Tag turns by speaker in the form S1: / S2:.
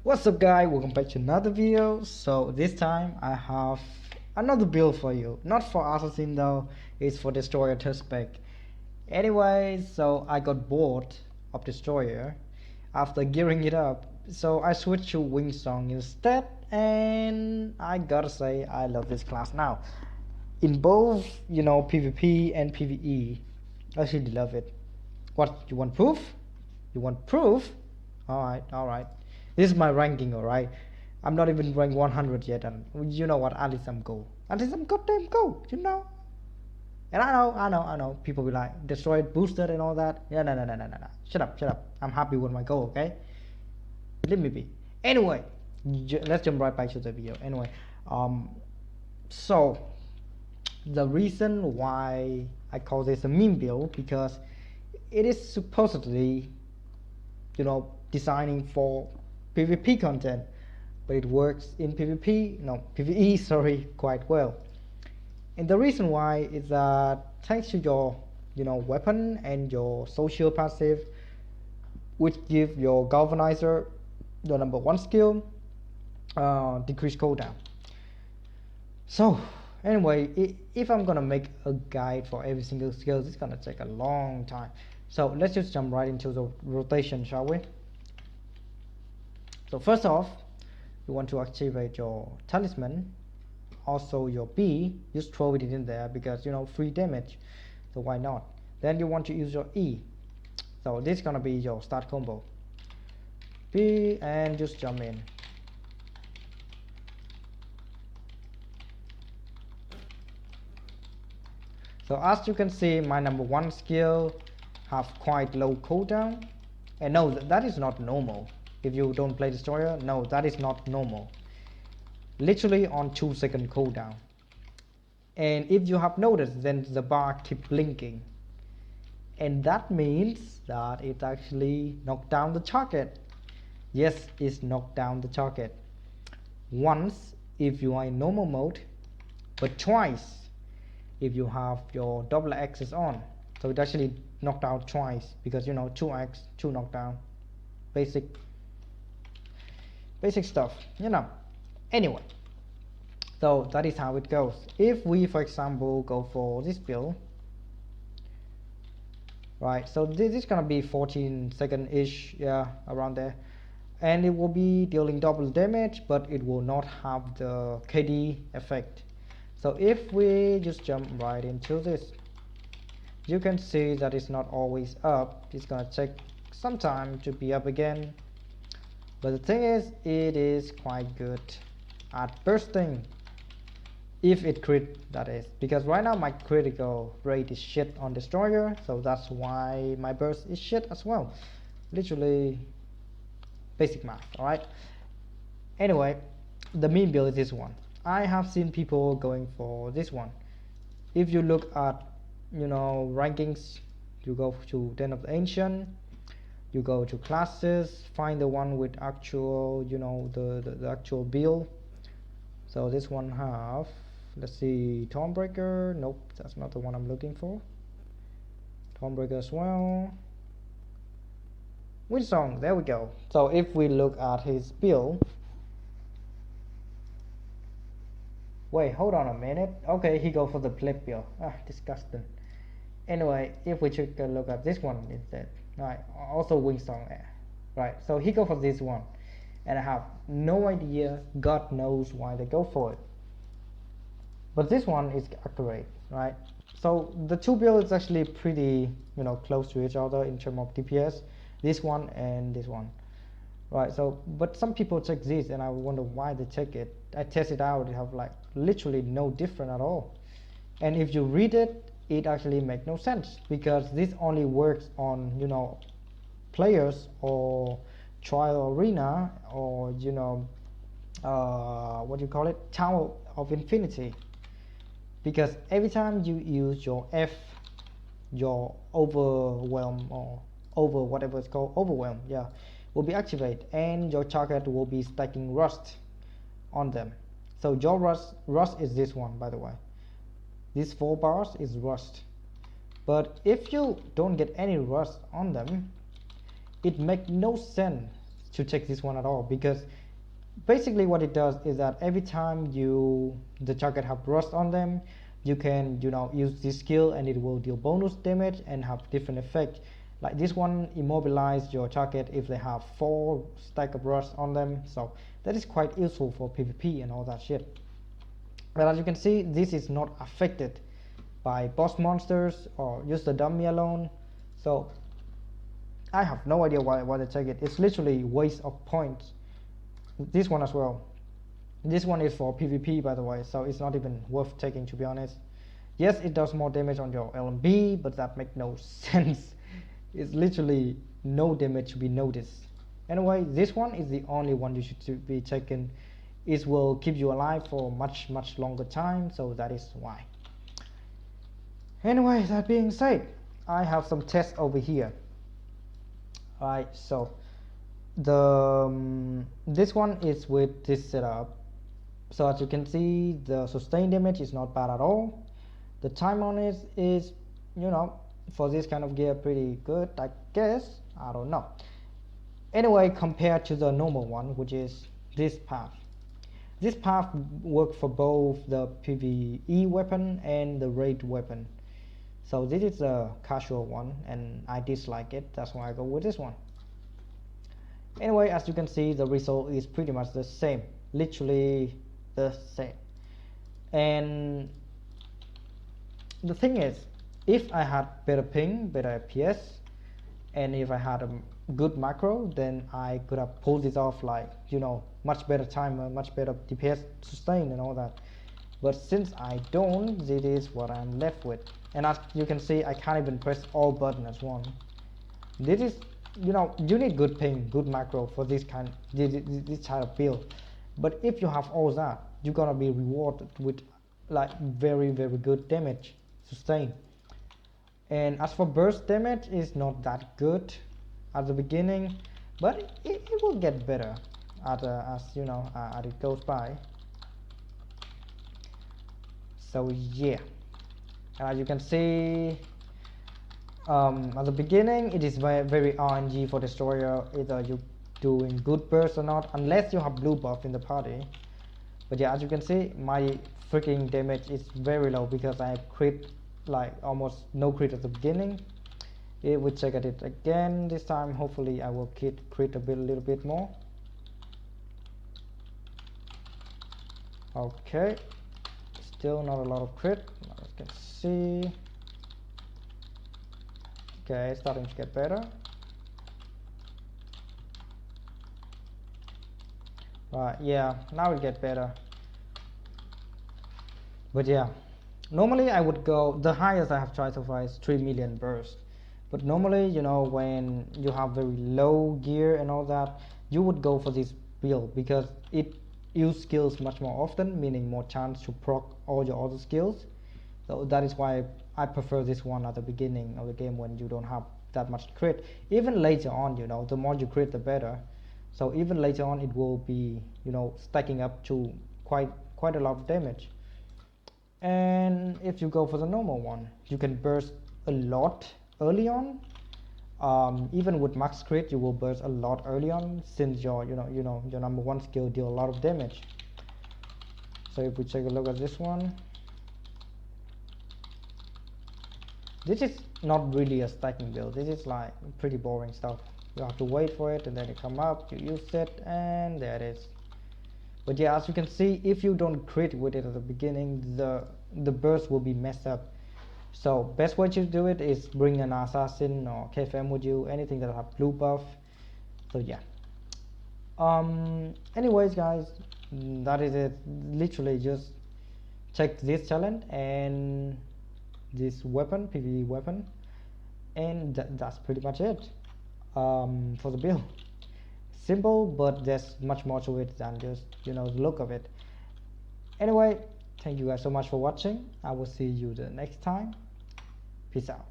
S1: What's up guys, welcome back to another video. So this time I have another build for you, not for assassin though, it's for destroyer test spec. Anyway, so I got bored of destroyer after gearing it up, so I switched to wing song instead, and I gotta say I love this class now in both PvP and PvE. I really love it. What, you want proof? You want proof? Alright. This is my ranking, alright? I'm not even rank 100 yet, and you know what? At least I'm gold. At least I'm goddamn gold, you know? And I know. People be like, destroyed, boosted, and all that. Yeah, no. Shut up. I'm happy with my goal, okay? Let me be. Anyway, let's jump right back to the video. Anyway, so the reason why I call this a meme build, because it is supposedly designing for PvP content, but it works in PvE, sorry, quite well. And the reason why is that thanks to your weapon and your social passive, which give your galvanizer the number 1 skill, decrease cooldown. So anyway, if I'm gonna make a guide for every single skill, it's gonna take a long time. So let's just jump right into the rotation, shall we? So first off, you want to activate your talisman, also your B, just throw it in there because free damage, so why not. Then you want to use your E, so this is gonna be your start combo. B, and just jump in. So as you can see, my number 1 skill have quite low cooldown, and no, that is not normal. If you don't play destroyer, no, that is not normal. Literally on 2-second cooldown. And if you have noticed, then the bar keep blinking, and that means that it actually knocked down the target. Yes, it's knocked down the target once if you are in normal mode, but twice if you have your double axis on. So it actually knocked out twice because 2x, 2 knockdown, basic stuff, Anyway, so that is how it goes. If we, for example, go for this build, right, so this is gonna be 14 second ish, yeah, around there, and it will be dealing double damage, but it will not have the KD effect. So if we just jump right into this, you can see that it's not always up. It's gonna take some time to be up again, but the thing is, it is quite good at bursting, if it crit, that is, because right now my critical rate is shit on destroyer, so that's why my burst is shit as well. Literally basic math, alright? Anyway, the meme build is this one. I have seen people going for this one. If you look at rankings, you go to Den of the Ancient, you go to classes, find the one with actual the actual build. So this one have, let's see, Thornbreaker. Nope, that's not the one I'm looking for. Thornbreaker as well. Windsong, there we go. So if we look at his build, wait, hold on a minute. Okay, he go for the pleb build. Disgusting. Anyway, if we take a look at this one instead, right, also Wingsong, right, so he go for this one, and I have no idea, God knows why they go for it, but this one is accurate, right? So the two builds is actually pretty close to each other in terms of DPS, this one and this one, right? So but some people take this, and I wonder why they take it. I test it out, it have like literally no different at all, and if you read it, it actually makes no sense, because this only works on players or trial arena, or what do you call it, Tower of Infinity, because every time you use your F, your overwhelm, or over whatever it's called, overwhelm, yeah, will be activated, and your target will be stacking rust on them. So your rust is this one, by the way. These 4 bars is rust, but if you don't get any rust on them, it makes no sense to check this one at all, because basically what it does is that every time the target have rust on them, you can use this skill and it will deal bonus damage and have different effect. Like this one immobilize your target if they have 4 stack of rust on them, so that is quite useful for PvP and all that shit. But as you can see, this is not affected by boss monsters or just the dummy alone, so I have no idea why they take it. It's literally waste of points. This one as well. This one is for PvP, by the way, so it's not even worth taking, to be honest. Yes, it does more damage on your LMB, but that makes no sense. It's literally no damage to be noticed. Anyway, this one is the only one you should be taken. It will keep you alive for much longer time, so that is why. Anyway, that being said, I have some tests over here. Alright, so this one is with this setup. So as you can see, the sustained damage is not bad at all. The time on it is, for this kind of gear, pretty good, I guess. I don't know. Anyway, compared to the normal one, which is this path. This path works for both the PvE weapon and the raid weapon. So this is a casual one and I dislike it, that's why I go with this one. Anyway, as you can see, the result is pretty much the same, literally the same. And the thing is, if I had better ping, better FPS, and if I had a good macro, then I could have pulled this off, like, much better timer, much better DPS sustain and all that. But since I don't, this is what I'm left with. And as you can see, I can't even press all buttons as one. This is, you need good ping, good macro for this type of build. But if you have all that, you're gonna be rewarded with like very good damage sustain. And as for burst damage, it's not that good at the beginning, but it will get better as it goes by. So yeah, and as you can see, at the beginning it is very RNG for destroyer, either you doing good burst or not, unless you have blue buff in the party. But yeah, as you can see, my freaking damage is very low because I crit like almost no crit at the beginning. If we check at it again this time, hopefully I will crit a little bit more. Okay, still not a lot of crit, as you can see. Okay, starting to get better. Right, yeah, now it get better. But yeah, normally I would go, the highest I have tried so far is 3 million burst. But normally, when you have very low gear and all that, you would go for this build because it uses skills much more often, meaning more chance to proc all your other skills. So that is why I prefer this one at the beginning of the game when you don't have that much crit. Even later on, the more you crit, the better. So even later on, it will be, stacking up to quite a lot of damage. And if you go for the normal one, you can burst a lot early on. Even with max crit, you will burst a lot early on, since your your number one skill deal a lot of damage. So if we take a look at this one, this is not really a stacking build. This is like pretty boring stuff. You have to wait for it and then it come up, you use it, and there it is. But yeah, as you can see, if you don't crit with it at the beginning, the burst will be messed up. So best way to do it is bring an assassin or KFM with you, anything that have blue buff. So yeah. Anyways guys, that is it. Literally just check this challenge and this weapon, PvE weapon, and that's pretty much it for the build. Simple, but there's much more to it than just the look of it. Anyway, thank you guys so much for watching. I will see you the next time. Peace out.